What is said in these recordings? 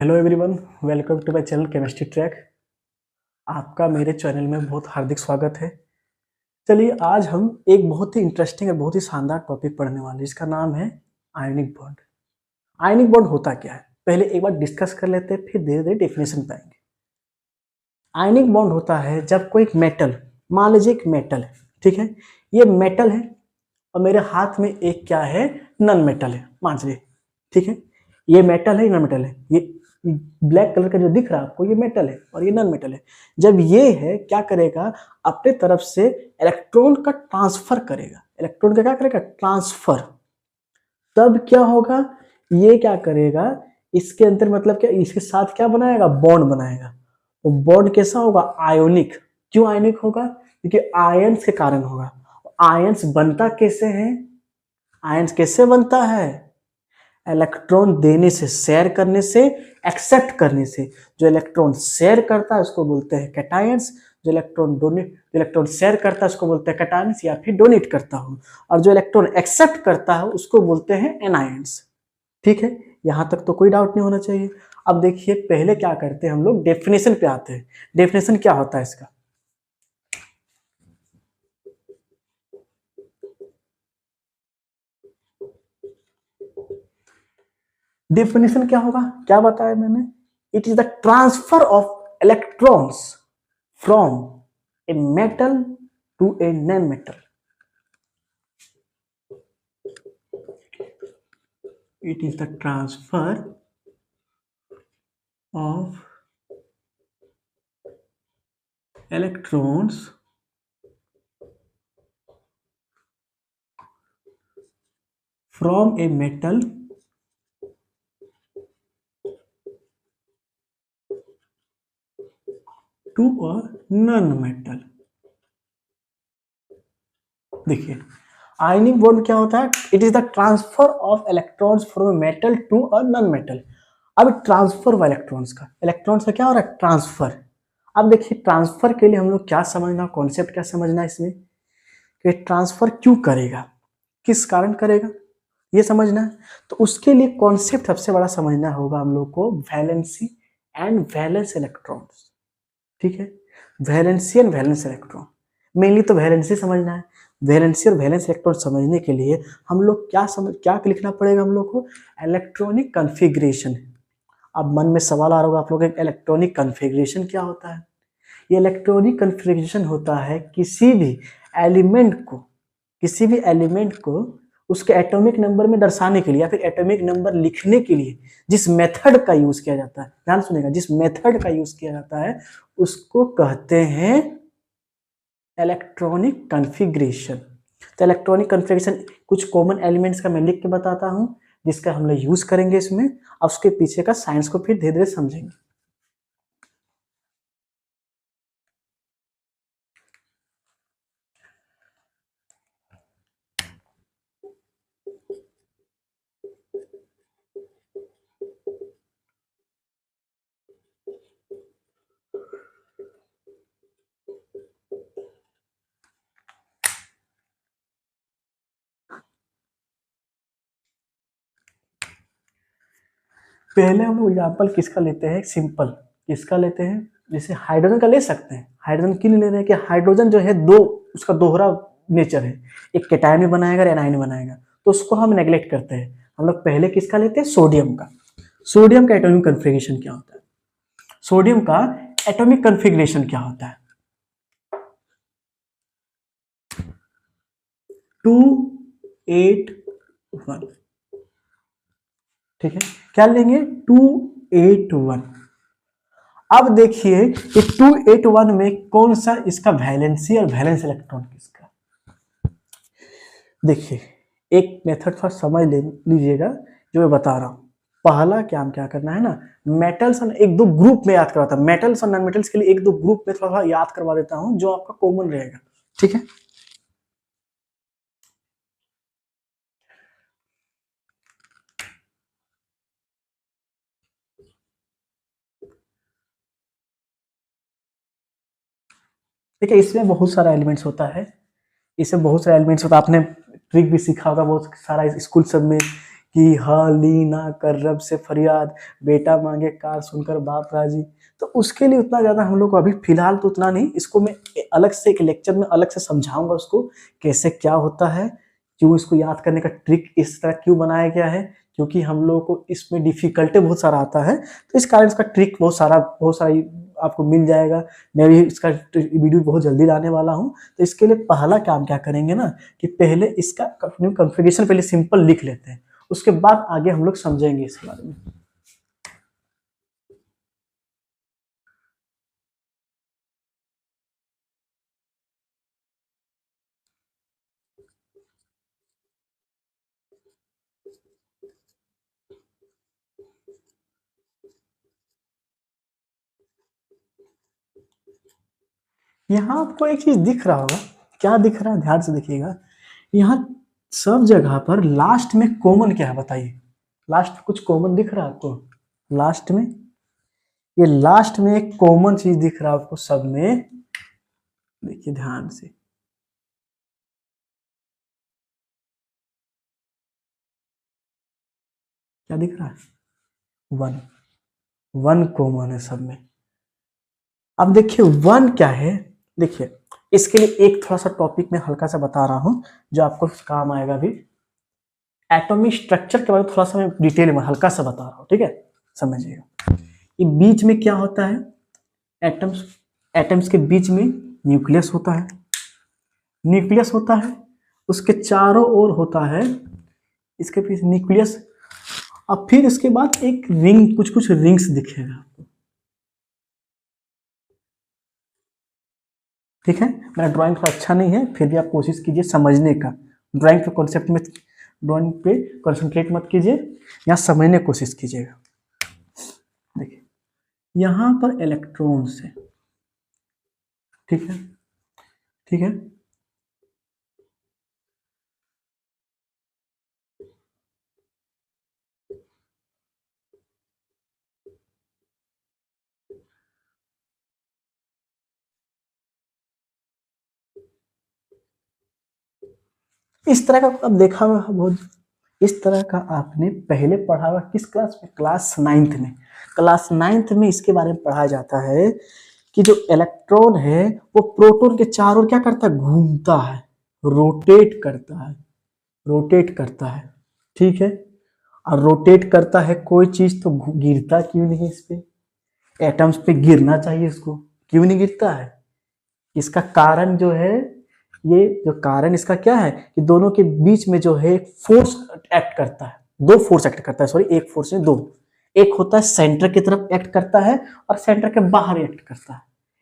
Hello everyone, welcome to my channel chemistry track. आपका मेरे channel में बहुत हार्दिक स्वागत है। चलिए, आज हम एक बहुत ही इंटरेस्टिंग और बहुत ही शानदार टॉपिक पढ़ने वाले हैं। इसका नाम है आयनिक बॉन्ड। आयनिक बॉन्ड होता क्या है, पहले एक बार डिस्कस कर लेते हैं, फिर धीरे धीरे डेफिनेशन पे आएंगे। आयनिक बॉन्ड होता है जब कोई मेटल, मान लीजिए एक मेटल है, ठीक है, ये मेटल है और मेरे हाथ में एक क्या है, नॉन मेटल है, मान लीजिए, ठीक है। ये मेटल है, नॉन मेटल है। ये ब्लैक कलर का जो दिख रहा है आपको, ये मेटल है और ये नॉन मेटल है। जब ये है, क्या करेगा, अपने तरफ से इलेक्ट्रॉन का ट्रांसफर करेगा। इलेक्ट्रॉन का क्या करेगा, ट्रांसफर। तब क्या होगा, ये क्या करेगा, इसके अंदर मतलब क्या, इसके साथ क्या बनाएगा, बॉन्ड बनाएगा। तो बॉन्ड कैसा होगा, आयोनिक। क्यों आयोनिक होगा, क्योंकि आयंस के कारण होगा। आयंस बनता कैसे है, आयंस कैसे बनता है, इलेक्ट्रॉन देने से, शेयर करने से, एक्सेप्ट करने से। जो इलेक्ट्रॉन शेयर करता है उसको बोलते हैं कैटायंस। जो इलेक्ट्रॉन शेयर करता है उसको बोलते हैं कैटायंस या फिर डोनेट करता हो। और जो इलेक्ट्रॉन एक्सेप्ट करता है उसको बोलते हैं एनायंस। ठीक है, यहां तक तो कोई डाउट नहीं होना चाहिए। अब देखिए, पहले क्या करते हैं हम लोग, डेफिनेशन पे आते हैं। डेफिनेशन क्या होता है इसका, डेफिनेशन क्या होगा, क्या बताया मैंने, it is the transfer of electrons from a metal to a non metal. It is the transfer of electrons from a metal to a non-metal। देखिए, आयनिक बॉन्ड क्या होता है, it is the transfer of electrons from metal to a non metal. अब transfer हुआ electrons का क्या हो रहा है, ट्रांसफर। अब देखिए, ट्रांसफर के लिए हम लोग क्या समझना, कॉन्सेप्ट क्या समझना इसमें, कि ट्रांसफर क्यों करेगा, किस कारण करेगा, ये समझना है। तो उसके लिए कॉन्सेप्ट सबसे बड़ा समझना होगा हम लोग को, वैलेंसी एंड वैलेंस इलेक्ट्रॉन्स। ठीक है, valency and valence electron, mainly तो वैलेंसी समझना है। वैलेंसी और वैलेंस इलेक्ट्रॉन समझने के लिए हम लोग क्या लिखना पड़ेगा हम लोग को, इलेक्ट्रॉनिक कन्फिग्रेशन। अब मन में सवाल आ रहा होगा आप लोग, इलेक्ट्रॉनिक कन्फिग्रेशन क्या होता है। ये इलेक्ट्रॉनिक कन्फिग्रेशन होता है किसी भी एलिमेंट को उसके एटॉमिक नंबर में दर्शाने के लिए या फिर एटॉमिक नंबर लिखने के लिए जिस मेथड का यूज किया जाता है, ध्यान सुनेगा, जिस मेथड का यूज किया जाता है उसको कहते हैं इलेक्ट्रॉनिक कन्फिग्रेशन। तो इलेक्ट्रॉनिक कन्फिग्रेशन कुछ कॉमन एलिमेंट्स का मैं लिख के बताता हूं, जिसका हम लोग यूज करेंगे इसमें, और उसके पीछे का साइंस को फिर धीरे धीरे समझेंगे। पहले हम लोग एग्जाम्पल किसका लेते हैं, सिंपल, किसका लेते हैं, जैसे हाइड्रोजन का ले सकते हैं। हाइड्रोजन क्यों नहीं ले रहे हैं, कि हाइड्रोजन जो है दो, उसका दोहरा नेचर है, एक केटायन में बनाएगा और एनायन बनाएगा, तो उसको हम नेग्लेक्ट करते हैं। हम लोग पहले किसका लेते हैं, सोडियम का। सोडियम का एटॉमिक कन्फिग्रेशन क्या होता है, सोडियम का एटॉमिक कन्फिग्रेशन क्या होता है, 281। ठीक है, क्या लेंगे, 281। अब देखिए कि 281 में कौन सा इसका वैलेंसी और वैलेंस इलेक्ट्रॉन किसका। देखिए, एक मेथड थोड़ा समझ लीजिएगा जो मैं बता रहा हूं। पहला क्या हम क्या करना है ना, मेटल्स और एक दो ग्रुप में याद करवाता हूं, मेटल्स और नॉन मेटल्स के लिए एक दो ग्रुप में थोड़ा याद करवा देता हूं जो आपका कॉमन रहेगा। ठीक है, देखिए इसमें बहुत सारा एलिमेंट्स होता है, इसमें बहुत सारे एलिमेंट्स होता है। आपने ट्रिक भी सीखा होगा बहुत सारा स्कूल सब में, कि हाली ना कर रब से फरियाद, बेटा मांगे कार सुनकर बाप राजी। तो उसके लिए उतना ज्यादा हम लोग को अभी फिलहाल तो उतना नहीं, इसको मैं अलग से एक लेक्चर में अलग से समझाऊंगा उसको कैसे क्या होता है, क्यों इसको याद करने का ट्रिक इस तरह क्यों बनाया गया है, क्योंकि हम लोगों को इसमें डिफिकल्टी बहुत सारा आता है, तो इस कारण इसका ट्रिक बहुत सारा आपको मिल जाएगा। मैं भी इसका वीडियो बहुत जल्दी लाने वाला हूँ। तो इसके लिए पहला काम क्या करेंगे ना, कि पहले इसका कॉन्फ़िगरेशन पहले सिंपल लिख लेते हैं, उसके बाद आगे हम लोग समझेंगे इसके बारे में। यहाँ आपको एक चीज दिख रहा होगा, क्या दिख रहा है, ध्यान से देखिएगा। यहाँ सब जगह पर लास्ट में कॉमन क्या है बताइए, लास्ट में कुछ कॉमन दिख रहा है आपको? लास्ट में, ये लास्ट में एक कॉमन चीज दिख रहा है आपको सब में, देखिए ध्यान से। क्या दिख रहा है? वन। वन कॉमन है सब में। अब देखिए वन क्या है, देखिए इसके लिए एक थोड़ा सा टॉपिक में हल्का सा बता रहा हूं जो आपको काम आएगा अभी। एटॉमिक स्ट्रक्चर के बारे में थोड़ा सा मैं डिटेल में हल्का सा बता रहा हूँ, ठीक है, समझिएगा। ये बीच में क्या होता है, एटम्स, एटम्स के बीच में न्यूक्लियस होता है, न्यूक्लियस होता है, उसके चारों ओर होता है, इसके पीछे न्यूक्लियस। अब फिर इसके बाद एक रिंग, कुछ कुछ रिंग्स दिखेगा आपको, ठीक है। मेरा ड्राइंग थोड़ा अच्छा नहीं है, फिर भी आप कोशिश कीजिए समझने का, ड्राइंग पे कॉन्सेप्ट में, ड्राइंग पे कंसंट्रेट मत कीजिए, यहाँ समझने की कोशिश कीजिएगा। देखिए यहाँ पर इलेक्ट्रॉन्स है, ठीक है, ठीक है। इस तरह का अब देखा हुआ बहुत, इस तरह का आपने पहले पढ़ा हुआ किस क्लास में? क्लास नाइन्थ में। क्लास नाइन्थ में इसके बारे में पढ़ाया जाता है कि जो इलेक्ट्रॉन है वो प्रोटॉन के चारों ओर क्या करता है, घूमता है, रोटेट करता है, रोटेट करता है, ठीक है। और रोटेट करता है कोई चीज तो गिरता क्यों नहीं इस पे, एटम्स पे गिरना चाहिए इसको, क्यों नहीं गिरता है? इसका कारण जो है, ये जो कारण इसका क्या है कि दोनों के बीच में जो है फोर्स एक्ट करता है, दो फोर्स एक्ट करता है, सॉरी एक फोर्स है दो, एक होता है सेंटर की तरफ एक्ट करता है और सेंटर के बाहर एक्ट करता है।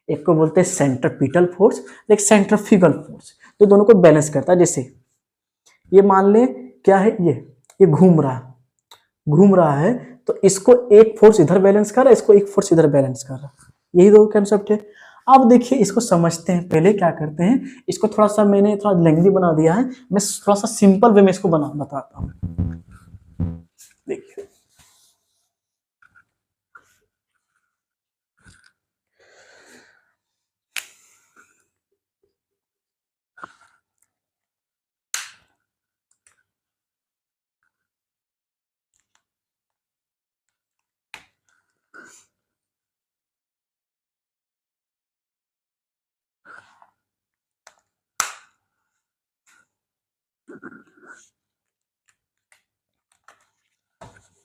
एक को बोलते हैं सेंट्रीपिटल फोर्स, एक सेंट्रीफ्यूगल फोर्स, तो दोनों को बैलेंस करता है। जैसे ये मान ले क्या है, ये घूम रहा है, घूम रहा है, तो इसको एक फोर्स इधर बैलेंस कर रहा है, इसको एक फोर्स इधर बैलेंस कर रहा है, यही दो कंसेप्ट है। अब देखिए इसको समझते हैं, पहले क्या करते हैं, इसको थोड़ा सा मैंने थोड़ा लेंथी बना दिया है, मैं थोड़ा सा सिंपल वे में इसको बना बताता हूँ। देखिए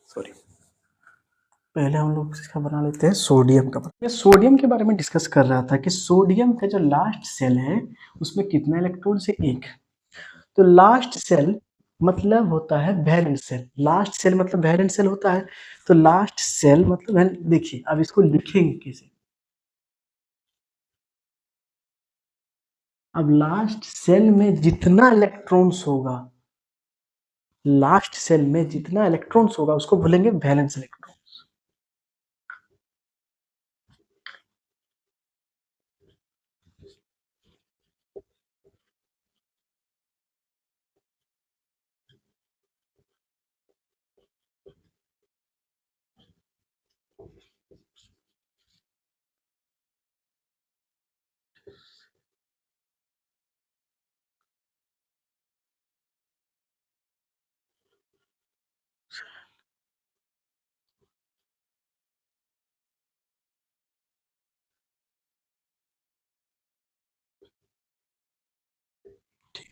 सॉरी, पहले हम लोग इसका बना लेते हैं सोडियम का। मैं सोडियम के बारे में डिस्कस कर रहा था कि सोडियम का जो लास्ट सेल है उसमें कितना इलेक्ट्रॉन से, एक। तो लास्ट सेल मतलब होता है वैलेंस सेल, लास्ट सेल मतलब वैलेंस सेल होता है। तो लास्ट सेल मतलब देखिए अब इसको लिखेंगे कैसे, अब लास्ट सेल में जितना इलेक्ट्रॉन्स होगा, लास्ट सेल में जितना इलेक्ट्रॉन्स होगा उसको बोलेंगे वैलेंस इलेक्ट्रॉन।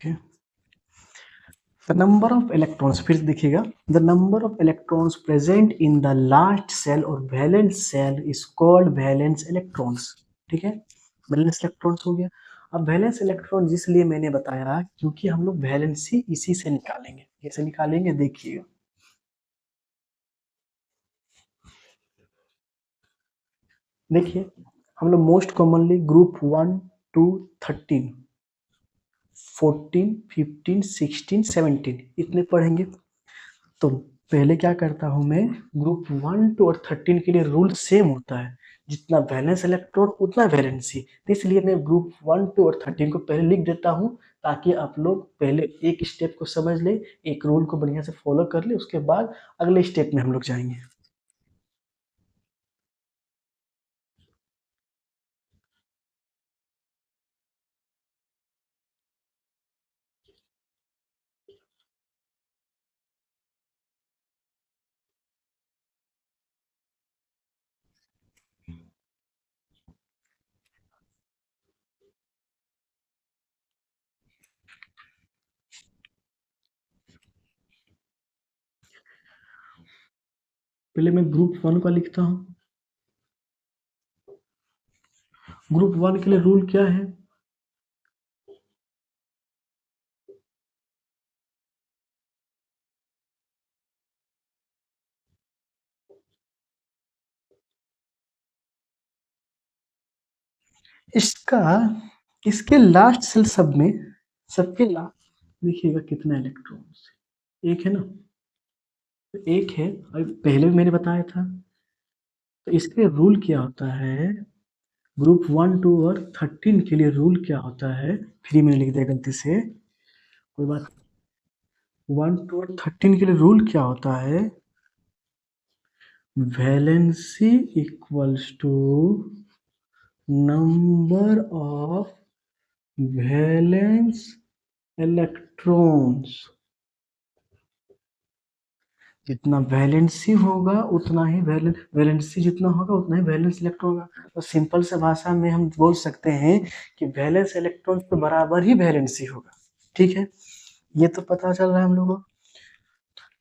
ठीक है। द नंबर ऑफ इलेक्ट्रॉन्स, फिर देखिएगा, the number of electrons present in the last shell और valence shell is called valence electrons. ठीक है, वैलेंस इलेक्ट्रॉन्स हो गया। अब वैलेंस इलेक्ट्रॉन जिसलिए मैंने बताया क्योंकि हम लोग वैलेंसी इसी से निकालेंगे। कैसे निकालेंगे देखिएगा, देखिए हम लोग मोस्ट कॉमनली ग्रुप 1 to 13, 14, 15, 16, 17 इतने पढ़ेंगे। तो पहले क्या करता हूँ मैं, ग्रुप 1, 2 और 13 के लिए रूल सेम होता है, जितना वैलेंस इलेक्ट्रॉन उतना वैलेंसी। तो इसलिए मैं ग्रुप 1, 2 और 13 को पहले लिख देता हूँ, ताकि आप लोग पहले एक स्टेप को समझ ले, एक रूल को बढ़िया से फॉलो कर ले, उसके बाद अगले स्टेप में हम लोग जाएंगे। पहले मैं ग्रुप 1 का लिखता हूँ। ग्रुप 1 के लिए रूल क्या है, इसका, इसके लास्ट सेल सब में, सबके लास्ट देखिएगा कितना इलेक्ट्रॉन्स, एक है ना, तो एक है, और पहले भी मैंने बताया था। तो इसके रूल क्या होता है, ग्रुप 1, 2 और 13 के लिए रूल क्या होता है, फिर मैंने लिख दिया गलती से, कोई बात। 1, 2 और 13 के लिए रूल क्या होता है, valency equals to number of valence electrons. जितना वैलेंसी होगा उतना ही वैलेंसी जितना होगा उतना ही वैलेंस इलेक्ट्रॉन होगा। तो सिंपल से भाषा में हम बोल सकते हैं कि वैलेंस इलेक्ट्रॉन के बराबर ही वैलेंसी होगा। ठीक है, ये तो पता चल रहा है हम लोगों को।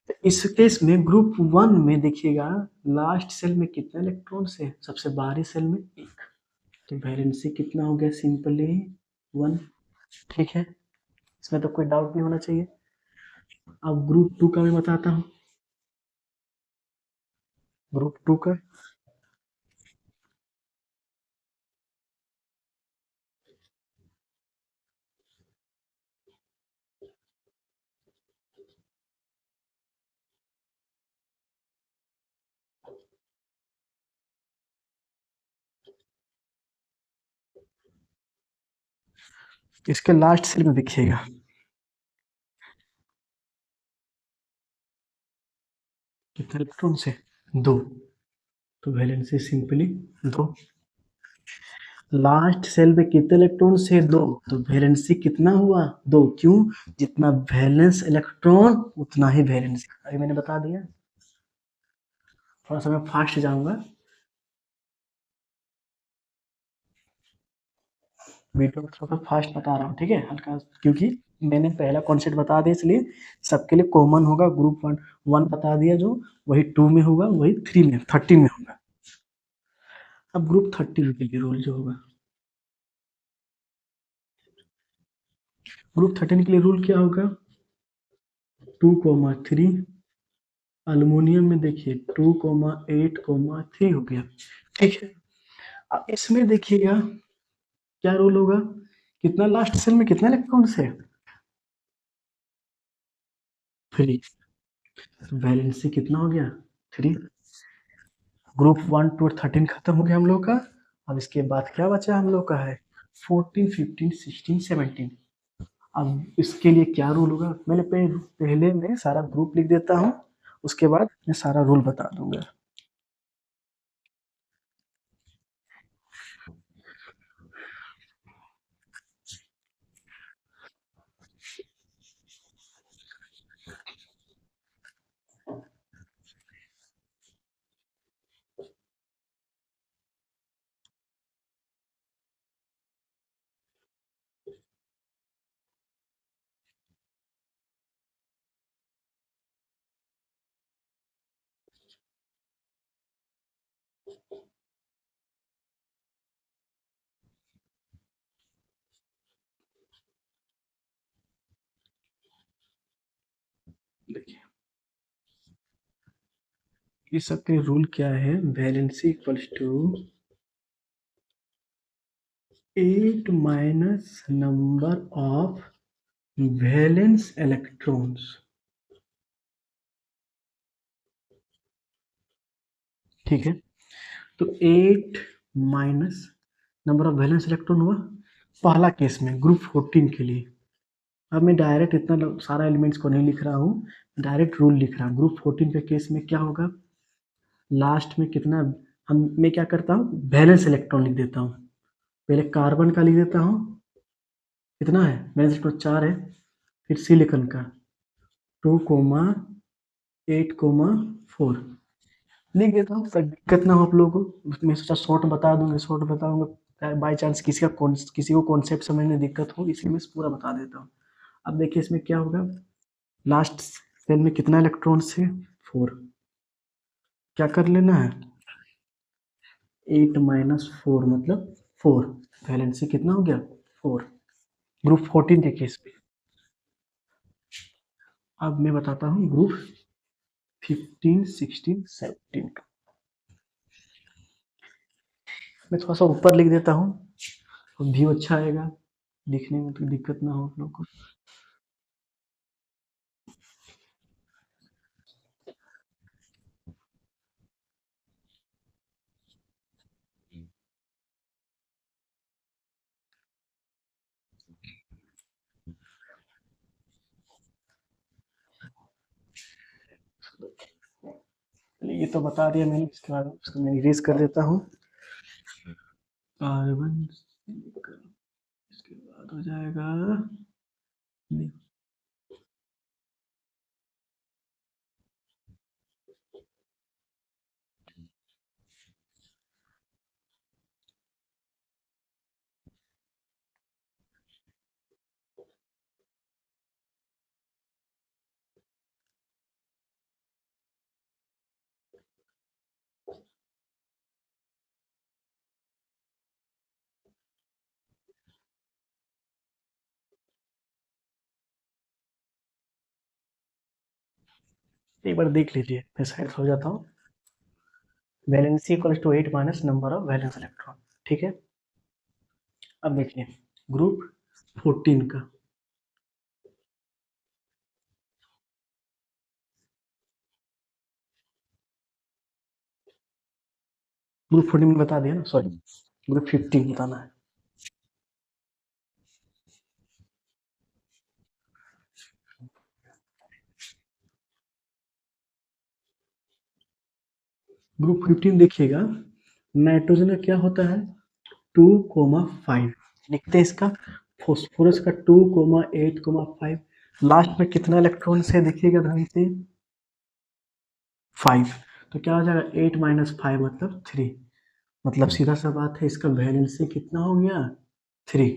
तो इस केस में ग्रुप 1 में देखिएगा, लास्ट सेल में कितने इलेक्ट्रॉन्स है, सबसे बाहरी सेल में एक, तो वैलेंसी कितना हो गया, सिंपली 1। ठीक है, इसमें तो कोई डाउट नहीं होना चाहिए। अब ग्रुप 2 का मैं बताता हूँ। ग्रुप 2 का, इसके लास्ट सेल में देखिएगा कितने इलेक्ट्रॉन्स है, 2, तो वैलेंसी सिंपली 2। लास्ट सेल में कितने इलेक्ट्रॉन्स है, 2, तो वैलेंसी कितना हुआ, 2। क्यों, जितना वैलेंस इलेक्ट्रॉन उतना ही वैलेंसी। अभी मैंने बता दिया, थोड़ा सा मैं फास्ट जाऊंगा, वीडियो में थोड़ा फास्ट बता रहा हूँ, ठीक है, हल्का, क्योंकि मैंने पहला कॉन्सेप्ट बता दिया, इसलिए सबके लिए कॉमन होगा। ग्रुप 1 1 बता दिया, जो वही 2 में होगा, वही 13 में होगा। अब ग्रुप 13 के लिए रूल जो होगा, ग्रुप 13 के लिए रूल क्या होगा, 2, 3, अल्युमिनियम में देखिए 2, 8, 3 हो गया। ठीक है, अब इसमें देखिएगा क्या रूल होगा, कितना लास्ट सेल में कितना इलेक्ट्रॉन्स है, 3, वैलेंसी कितना हो गया, 3। ग्रुप 1, 2 और 13 खत्म हो गया हम लोग का। अब इसके बाद क्या बचा हम लोग का है, 14, 15, 16, 17। अब इसके लिए क्या रूल होगा, मैंने पहले मैं सारा ग्रुप लिख देता हूँ, उसके बाद मैं सारा रूल बता दूंगा। इस सबके रूल क्या है, valency equals to 8 minus number of valence electrons. ठीक है, तो 8 minus number of valence electron हुआ पहला केस में ग्रुप 14 के लिए। अब मैं डायरेक्ट इतना सारा एलिमेंट्स को नहीं लिख रहा हूँ, डायरेक्ट रूल लिख रहा हूँ। ग्रुप 14 के केस में क्या होगा, लास्ट में कितना, मैं क्या करता हूँ, वैलेंस इलेक्ट्रॉन लिख देता हूँ। पहले कार्बन का लिख देता हूँ, कितना है, वैलेंस इलेक्ट्रॉन 4 है। फिर सिलिकॉन का 2 कोमा 8 कोमा 4 लिख देता हूँ, तब दिक्कत ना हो आप लोगों को। मैं सोचा शॉर्ट बता दूंगा, शॉर्ट बताऊंगा, बाई चांस किसी को कॉन्सेप्ट समझने में दिक्कत हो, इसलिए मैं पूरा बता देता हूँ। अब देखिए इसमें क्या होगा, लास्ट सेल में कितना इलेक्ट्रॉन्स है, 4। क्या कर लेना है, 8 माइनस 4 मतलब 4। वैलेंसी कितना हो गया, 4, ग्रुप 14 के केस में। अब मैं बताता हूँ ग्रुप 15, 16, 17 का। मैं थोड़ा सा ऊपर लिख देता हूँ, व्यू अच्छा आएगा, दिखने में तो दिक्कत ना हो आप लोग को। ये तो बता दिया मैंने, इसके बाद उसको मैं इरेज कर देता हूँ। कार्बन, इसके बाद हो जाएगा, एक बार देख लीजिए, मैं साइड हो जाता हूँ। Valency equals to 8 minus number of valence electron. ठीक है, अब देखिए ग्रुप 14 का, ग्रुप 14 में बता दिया ना, सॉरी ग्रुप 15 बताना है। ग्रुप 15 देखिएगा, नाइट्रोजन का क्या होता है, 2,5 लिखते हैं इसका। फॉस्फोरस का 2,8,5। लास्ट में कितना इलेक्ट्रॉन से देखिएगा ध्यान से, 5। तो क्या हो जाएगा, 8 माइनस 5 मतलब 3। मतलब सीधा सा बात है, इसका वैलेंसी कितना हो गया, 3।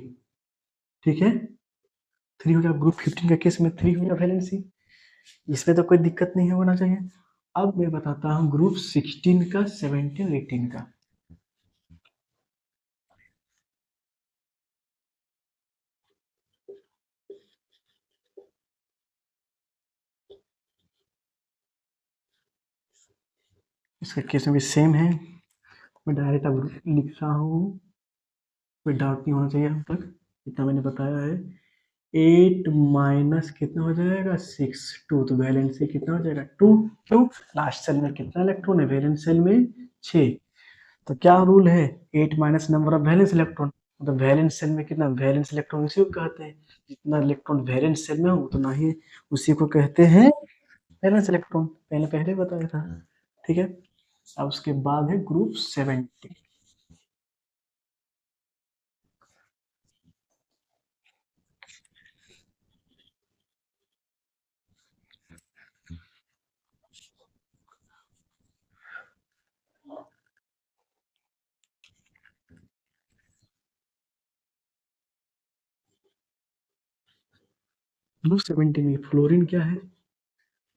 ठीक है, 3 हो गया। ग्रुप 15 का केस में 3 हो गया वैलेंसी, इसमें तो कोई दिक्कत नहीं होना चाहिए। अब मैं बताता हूँ ग्रुप 16 का, 17, 18 का। इसका केस में भी सेम है, मैं डायरेक्ट अब लिख रहा हूँ, कोई डाउट नहीं होना चाहिए अब तक, इतना मैंने बताया है। 8 माइनस कितना हो जाएगा, 6, 2। तो वैलेंसी कितना हो जाएगा, 2। क्यों, लास्ट सेल में कितना इलेक्ट्रॉन है, वैलेंस सेल में 6। तो क्या रूल है, 8 minus number of valence electron, मतलब वैलेंस सेल में कितना, वैलेंस इलेक्ट्रॉन उसी को कहते हैं, जितना इलेक्ट्रॉन वैलेंस सेल में हो उतना ही उसी को कहते हैं वैलेंस इलेक्ट्रॉन, पहले पहले बताया था। ठीक है, अब उसके बाद है ग्रुप 70। ग्रुप 70 में फ्लोरीन क्या है,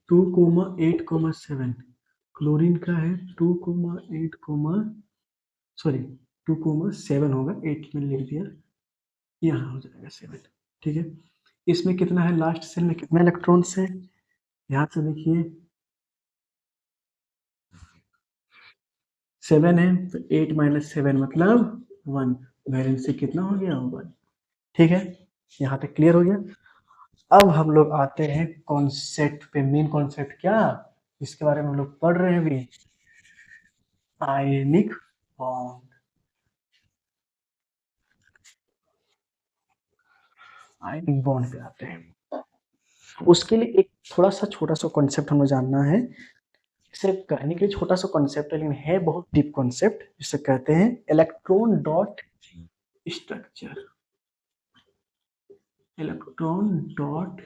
2,8,7। क्लोरीन का है 2,8, सॉरी 2,7 होगा, 8 में लिख दिया, यहाँ हो जाएगा 7। ठीक है, इसमें कितना है, लास्ट सेल में कितना इलेक्ट्रॉन्स है, यहाँ से देखिए 7 है तो 8 - 7 मतलब 1। वैलेंसी कितना हो गया? 1। ठीक है, यहाँ तक क्लियर हो गया। अब हम लोग आते हैं कॉन्सेप्ट पे। मेन कॉन्सेप्ट क्या, इसके बारे में हम लोग पढ़ रहे हैं अभी, आयनिक बॉन्ड। आयनिक बॉन्ड पे आते हैं। उसके लिए एक थोड़ा सा छोटा सा कॉन्सेप्ट हमें जानना है। इसे कहने के लिए छोटा सा कॉन्सेप्ट है, लेकिन है बहुत डीप कॉन्सेप्ट, जिसे कहते हैं electron dot structure. Electron dot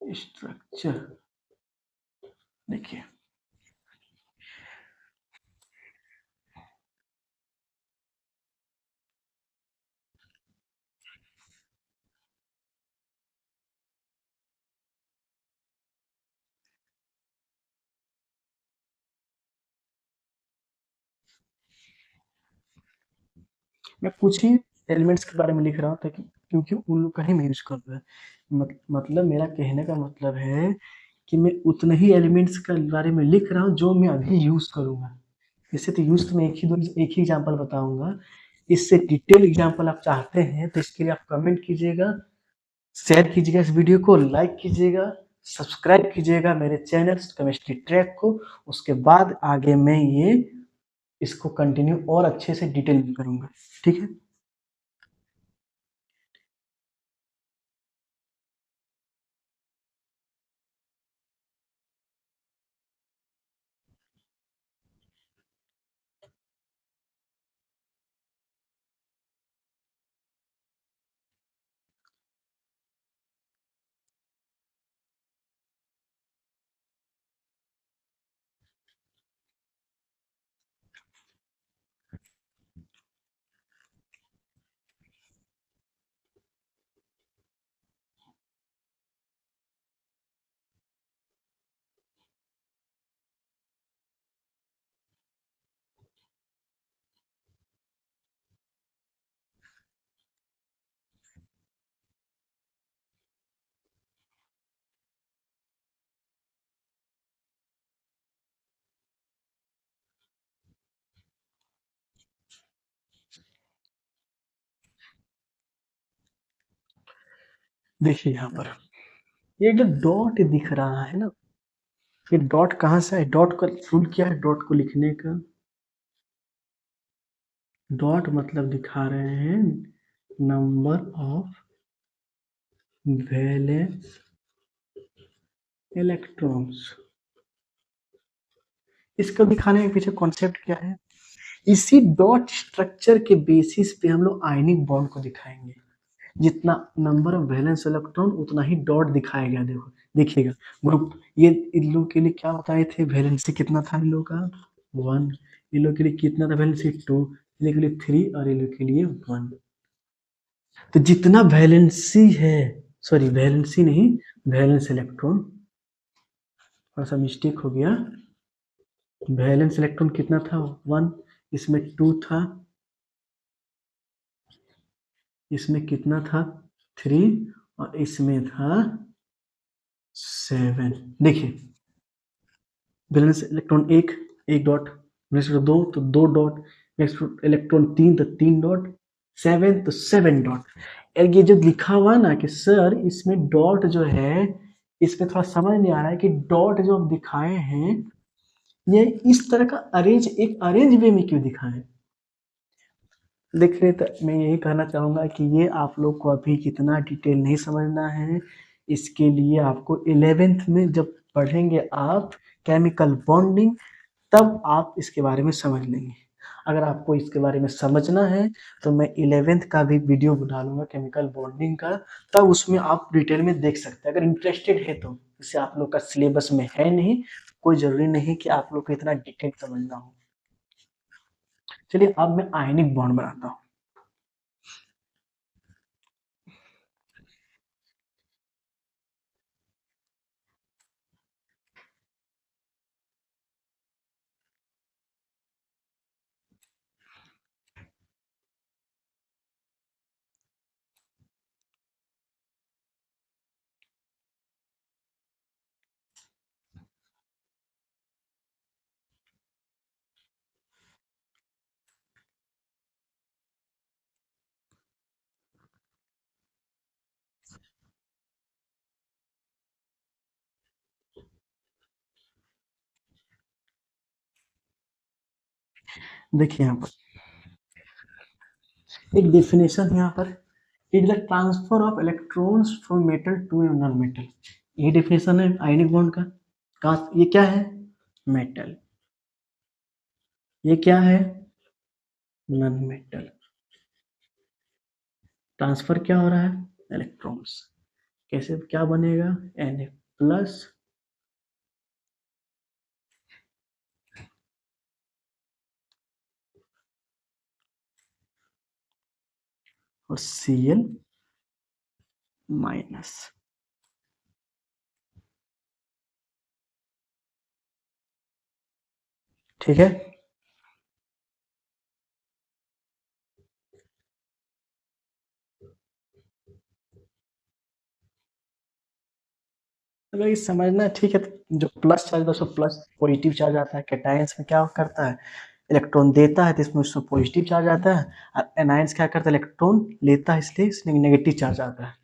structure. देखिए, मैं कुछ ही एलिमेंट्स के बारे में लिख रहा हूँ ताकि, क्योंकि उन लोग का ही मैं यूज कर रहा है। मतलब मेरा कहने का मतलब है कि मैं उतने ही एलिमेंट्स के बारे में लिख रहा हूँ जो मैं अभी यूज करूंगा। इससे तो यूज तो मैं एक ही एग्जांपल बताऊंगा। इससे डिटेल एग्जांपल आप चाहते हैं तो इसके लिए आप कमेंट कीजिएगा, शेयर कीजिएगा इस वीडियो को, लाइक कीजिएगा, सब्सक्राइब कीजिएगा मेरे चैनल केमिस्ट्री ट्रैक को। उसके बाद आगे मैं ये इसको कंटिन्यू और अच्छे से डिटेल में करूंगा। ठीक है। देखिए यहाँ पर ये जो डॉट दिख रहा है ना, ये डॉट कहाँ से है? डॉट का रूल क्या है डॉट को लिखने का? डॉट मतलब दिखा रहे हैं नंबर ऑफ वैलेंस इलेक्ट्रॉन्स। इसको दिखाने के पीछे कॉन्सेप्ट क्या है? इसी डॉट स्ट्रक्चर के बेसिस पे हम लोग आयनिक बॉन्ड को दिखाएंगे। जितना नंबर ऑफ वैलेंस इलेक्ट्रॉन उतना ही डॉट दिखाया गया। देखो, देखिएगा ग्रुप, ये इन लोग के लिए क्या बताए थे? वैलेंसी कितना था इन लोग का? 1। इन लोग के लिए कितना था वैलेंसी? 2। इन लोग के लिए 3 और इन लोग के लिए 1। तो जितना वैलेंसी है, सॉरी वैलेंसी नहीं, वैलेंस इलेक्ट्रॉन, थोड़ा सा मिस्टेक हो गया। वैलेंस इलेक्ट्रॉन कितना था? 1। इसमें 2 था, इसमें कितना था? 3, और इसमें था 7। देखिए, वैलेंस इलेक्ट्रॉन एक, एक डॉट। वैलेंस इलेक्ट्रॉन दो तो दो डॉट। नेक्स्ट इलेक्ट्रॉन तीन तो तीन डॉट। 7 तो 7 डॉट। और ये जो लिखा हुआ ना कि सर इसमें डॉट जो है, इसमें थोड़ा समझ नहीं आ रहा है कि डॉट जो आप दिखाए हैं ये इस तरह का अरेंज, एक अरेंज वे में क्यों दिखाएं? देखिए, तो मैं यही कहना चाहूँगा कि ये आप लोग को अभी कितना डिटेल नहीं समझना है। इसके लिए आपको 11th में जब पढ़ेंगे आप केमिकल बॉन्डिंग, तब आप इसके बारे में समझ लेंगे। अगर आपको इसके बारे में समझना है तो मैं 11th का भी वीडियो बना लूँगा केमिकल बॉन्डिंग का, तब उसमें आप डिटेल में देख सकते हैं अगर इंटरेस्टेड है तो। जैसे आप लोग का सिलेबस में है नहीं, कोई ज़रूरी नहीं कि आप लोग को इतना डिटेल समझना हो। चलिए अब मैं आयनिक बॉन्ड बनाता हूँ। देखिए यहाँ पर एक डेफिनेशन है यहाँ पर, it the transfer of electrons from metal to non metal. ये डेफिनेशन है आयनिक बॉन्ड का। कहा ये क्या है? मेटल। ये क्या है? Non metal. ट्रांसफर क्या हो रहा है? इलेक्ट्रॉन्स। कैसे, क्या बनेगा? Na प्लस और Cl माइनस। ठीक है। अगर ये समझना है, ठीक है, तो जो प्लस चार्ज उसको प्लस पॉजिटिव चार्ज आता है, कैटायंस में क्या करता है? इलेक्ट्रॉन देता है तो इसमें उसको पॉजिटिव चार्ज आता है, और एनायंस क्या करता है? इलेक्ट्रॉन लेता है इसलिए इसमें नेगेटिव चार्ज आता है।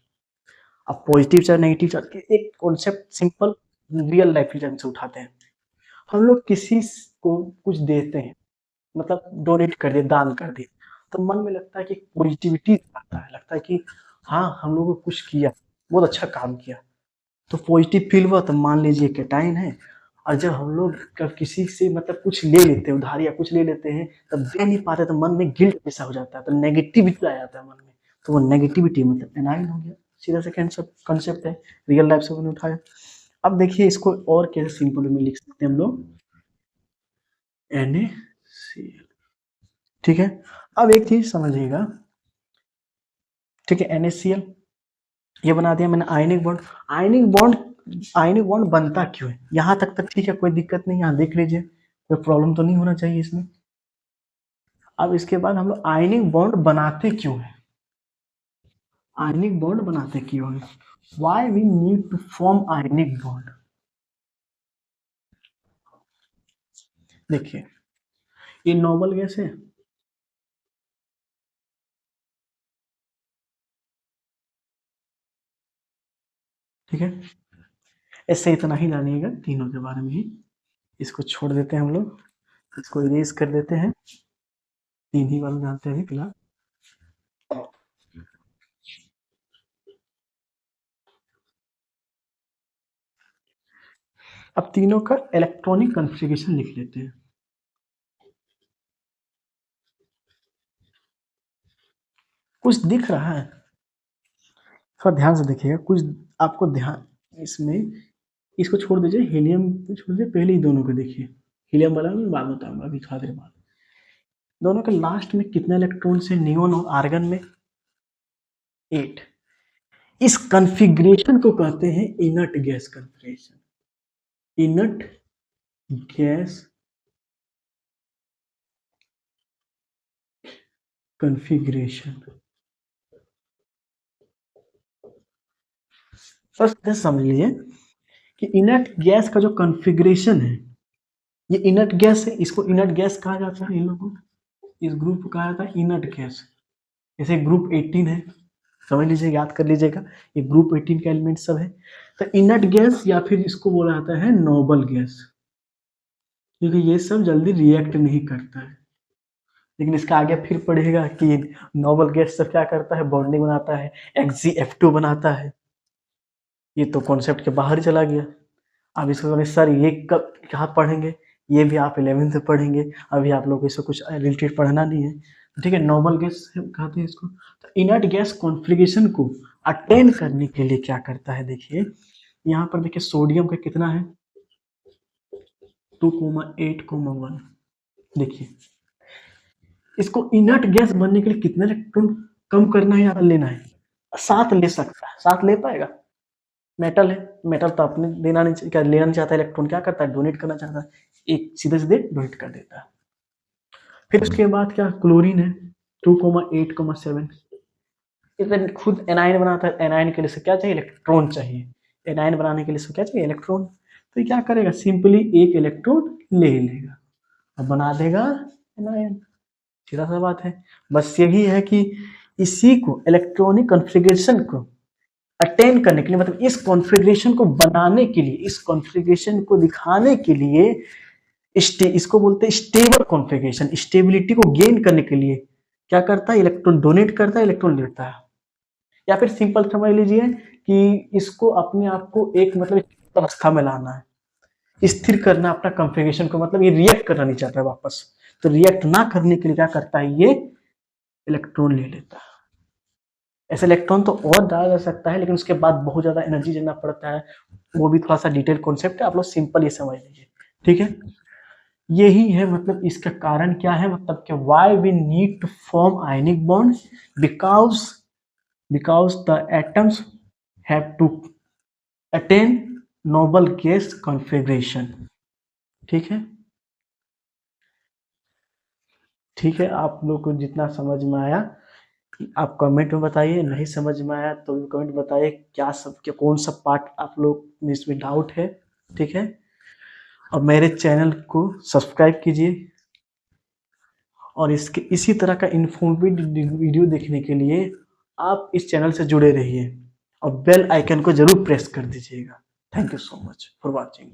अब पॉजिटिव चार्ज नेगेटिव चार्ज के एक कॉन्सेप्ट सिंपल रियल लाइफ में से उठाते हैं। हम लोग किसी को कुछ देते हैं, मतलब डोनेट कर दिए, दान कर दिए, तो मन में लगता है कि पॉजिटिविटी आता है, लगता है कि हाँ हम लोगों को कुछ किया, बहुत अच्छा काम किया, तो पॉजिटिव फील हुआ, तो मान लीजिए कैटाइन है। और जब हम लोग कब किसी से मतलब कुछ ले लेते हैं, उधार या कुछ ले लेते हैं, तब दे नहीं पाते तो मन में गिल्ट जैसा हो जाता है, तो नेगेटिविटी आ जाता है मन में, तो वो नेगेटिविटी मतलब एनाइन हो गया। सीधा सा कंसेप्ट है, रियल लाइफ से मैंने उठाया। अब देखिए इसको और कैसे सिंपल में लिख सकते हैं हम लोग, NaCl। ठीक है। अब एक चीज समझिएगा, ठीक है, NaCl ये बना दिया मैंने ionic bond. Ionic bond, ionic bond बनता क्यों है? यहाँ तक ठीक है, कोई दिक्कत नहीं, यहाँ देख लीजिए, कोई प्रॉब्लम तो नहीं होना चाहिए इसमें। अब इसके बाद हम लोग आयनिक बॉन्ड बनाते क्यों है? आयनिक बॉन्ड बनाते क्यों है? Why we need to form ionic bond? देखिए ये नॉर्मल गैस है, ठीक है, ऐसे इतना ही जानिएगा तीनों के बारे में ही। इसको छोड़ देते हैं हम लोग, इसको इरेज कर देते हैं, तीन ही वाले जानते हैं फिलहाल। अब तीनों का इलेक्ट्रॉनिक कॉन्फ़िगरेशन लिख लेते हैं। कुछ दिख रहा है? थोड़ा ध्यान से देखिएगा, कुछ आपको ध्यान इसमें, इसको छोड़ दीजिए, हीलियम को छोड़ दीजिए, पहले ही दोनों को देखिए। हीलियम वाला मैं बाद बताऊंगा, अभी थोड़ा देर बाद। दोनों के लास्ट में कितने इलेक्ट्रॉन्स हैं नियोन और आर्गन में? 8। इस कॉन्फ़िगरेशन को कहते हैं inert gas configuration. Inert gas configuration. First समझ लीजिए कि इनर्ट गैस का जो कॉन्फ़िगरेशन है, ये इनर्ट गैस है, इसको इनर्ट गैस कहा जाता है। इन लोगों को, इस ग्रुप को कहा जाता है इनर्ट गैस। जैसे ग्रुप 18 है, समझ लीजिए, याद कर लीजिएगा, ये ग्रुप 18 के एलिमेंट सब है। तो इनर्ट गैस या फिर इसको बोला जाता है नोबल गैस, क्योंकि ये सब जल्दी रिएक्ट नहीं करता है। लेकिन इसका आगे फिर पढ़ेगा कि नोबल गैस सब क्या करता है, बॉन्डिंग बनाता है, XgF2 बनाता है। ये तो कॉन्सेप्ट के बाहर ही चला गया। अब इसको सर ये कब कहाँ पढ़ेंगे, ये भी आप 11th में पढ़ेंगे, अभी आप लोग को इससे कुछ रिलेटेड पढ़ना नहीं है, ठीक है। नोबल गैस कहते हैं इसको। तो इनर्ट गैस कॉन्फ़िगरेशन को अटेंड करने के लिए क्या करता है, देखिए यहाँ पर देखिए सोडियम का कितना है, 2,8,1। देखिए इसको इनर्ट गैस बनने के लिए कितने इलेक्ट्रॉन कम करना है या लेना है? 7 ले सकता है। 7 ले पाएगा? मेटल है, मेटल तो अपने देना नहीं, क्या लेना नहीं चाहता, इलेक्ट्रॉन क्या करता है, डोनेट करना चाहता है, एक सीधे सीधे डोनेट कर देता है। फिर उसके बाद क्या, क्लोरीन है 2,8,7। इधर खुद एनाइन बनाता है, एनाइन के लिए क्या चाहिए, इलेक्ट्रॉन चाहिए। एनाइन बनाने के लिए क्या चाहिए, इलेक्ट्रॉन। तो ये क्या करेगा, सिंपली एक इलेक्ट्रॉन ले लेगा और बना देगा एनाइन। सीधा सा बात है। बस यही है कि इसी को इलेक्ट्रॉनिक कॉन्फ़िगरेशन को अटेंड करने के लिए, मतलब इस कॉन्फ़िगरेशन को बनाने के लिए, इस कॉन्फ़िगरेशन को दिखाने के लिए इसको बोलते हैं स्टेबल कॉन्फ़िगरेशन। स्टेबिलिटी को गेन करने के लिए क्या करता है, इलेक्ट्रॉन डोनेट करता है, इलेक्ट्रॉन लेता है। या फिर सिंपल समझ लीजिए कि इसको अपने आप को एक मतलब अवस्था में लाना है, स्थिर करना अपना कॉन्फ़िगरेशन को, मतलब ये रिएक्ट करना नहीं चाहता है वापस। तो रिएक्ट ना करने के लिए क्या करता है, ये इलेक्ट्रॉन ले लेता है। ऐसे इलेक्ट्रॉन तो और डाला जा सकता है, लेकिन उसके बाद बहुत ज्यादा एनर्जी देना पड़ता है, वो भी थोड़ा सा डिटेल कॉन्सेप्ट है, आप लोग सिंपल ये समझ लीजिए, ठीक है। यही है मतलब इसका कारण क्या है, मतलब कि why we need to form ionic bond, because the atoms have to attain noble gas configuration. ठीक है, ठीक है, आप लोग को जितना समझ में आया आप कमेंट में बताइए, नहीं समझ में आया तो भी कमेंट बताइए, क्या सब क्या कौन सा पार्ट आप लोग में इसमें डाउट है, ठीक है। और मेरे चैनल को सब्सक्राइब कीजिए, और इसके इसी तरह का इन्फॉर्मेटिव वीडियो देखने के लिए आप इस चैनल से जुड़े रहिए और बेल आइकन को जरूर प्रेस कर दीजिएगा। Thank you so much for watching.